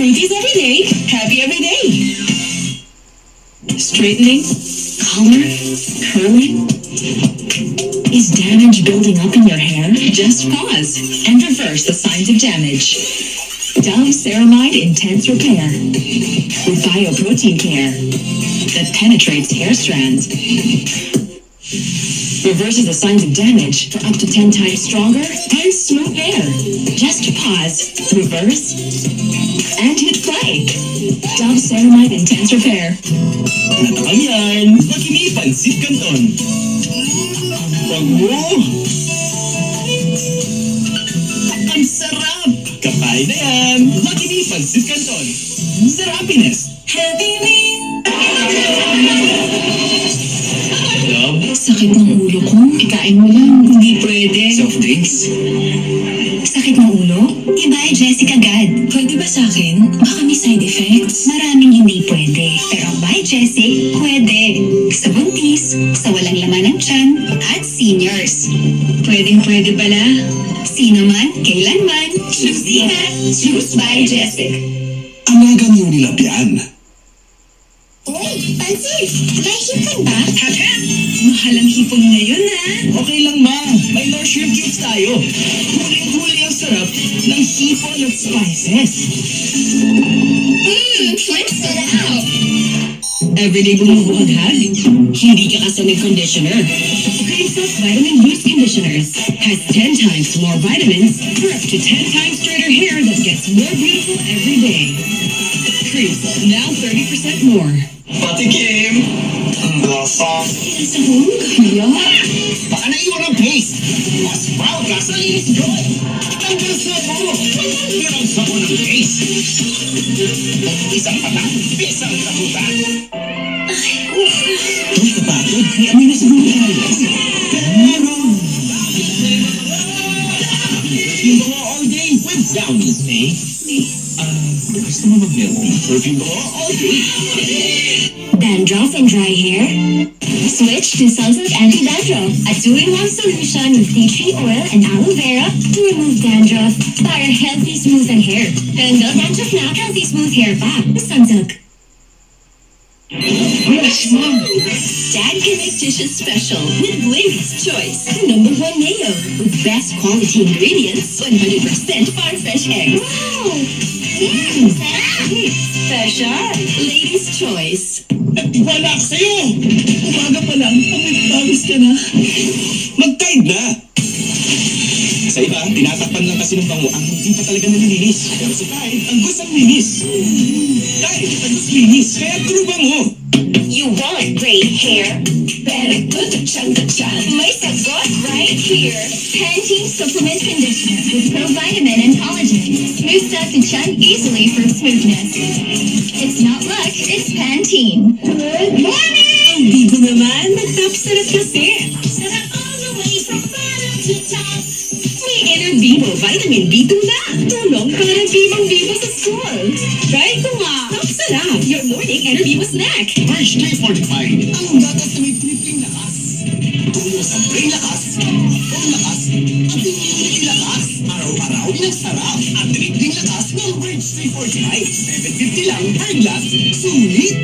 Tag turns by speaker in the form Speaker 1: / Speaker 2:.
Speaker 1: Fruities every day, happy every day. Straightening, color, curling. Is damage building up in your hair? Just pause and reverse the signs of damage. Dove Ceramide Intense Repair with bioprotein care that penetrates hair strands. Reverses the signs of damage for up to 10 times stronger and smooth hair. Just pause, reverse, and hit play. Dove Ceramide Intense Repair.
Speaker 2: Natakal yan! Lucky Me Pansit Canton. Bango! Ang sarap! Kapain na yan! Lucky Me Pansit Canton. Sarapiness!
Speaker 1: Happy Me!
Speaker 2: Love?
Speaker 1: Sakit ng ulo ko. Ikain mo lang. Hindi pwede.
Speaker 2: Soft drinks?
Speaker 1: Sakit ng ulo? I-buy Jessica agad. Pwede ba sa akin? Baka may side effects. Maraming hindi pwede. Pero ang Buy Jessie, pwede. Sa buntis, sa walang laman ng tiyan, at seniors. Pwedeng-pwede pala. Sino man, kailanman, choosy na. Choose Buy Jessie.
Speaker 3: Anagan yung nilapyan.
Speaker 1: Uy, Pansit! May hipon ba? Hap-hap! Mahal ang hipon ngayon, ha?
Speaker 2: Okay lang, ma. May more shrimp cubes tayo. Huling-huli ang sarap ng hipon at spices.
Speaker 1: Shrimp sarap! Everyday bumubuhaghag? Hindi ka kasi conditioner. Cream Silk Vitamin Boost Conditioners has 10 times more vitamins for up to 10 times straighter hair that gets more beautiful every day. Cream Silk, now 30% more.
Speaker 2: Patikim! Ang lasa.
Speaker 1: Sahog? Yeah.
Speaker 2: Baka naiwan ang paste. Mas proud ka sa linis ko. Tanggal sa mo. Tanggal ang sabon ng paste. Isang patang, isang kabutan. Huwag ka pagod. Kaya may nasagot tayo. Pero... Perfume ko all day with Downy's, eh? Gusto mo mag-milk tea? Perfume ko all day.
Speaker 1: Dandruff and dry hair? Switch to Sunsilk Anti-Dandruff, a 2-in-1 solution with tea tree oil and aloe vera to remove dandruff para healthy, smooth hair. Handle dandruff na, healthy, smooth hair pa. Sunsilk.
Speaker 2: Yes, Mom!
Speaker 1: Dad can make dishes special with Blake's Choice. #1 mayo with best quality ingredients, 100% farm fresh eggs. Wow! Special! Ladies' Choice.
Speaker 2: Wala ka sa'yo! Umaga pa lang, pagkagos ka na. Mag-tide na! Sa iba, tinatakpan lang kasi ng bango ang hindi pa talaga nalilinis. Pero sa Tide, ang gustang linis. Tide, ang gustang linis. Kaya true bango.
Speaker 1: You want great hair? Better put the chan. May sagot right here. Pantene Supplement Conditioner with provitamin and collagen. Smooths out the chan easily for smoothness. It's not luck, it's Pantene. Good morning! Ang bigo naman, nag-top sarap kasi. Sarap all the way from bottom to top. May Inner Vivo Vitamin B2 na. Tulong para bibang-bibo sa school. Try ko nga. Top sarap, your morning Inner Vivo snack.
Speaker 2: Fresh Day Fortified. Ang gatas na may tripling lakas. Tulong sa brain lakas, phone lakas, at immunity lakas. Araw-araw inagsarap at tripling lakas ng Fresh Day Fortified. 750 lang per glass. Sulit!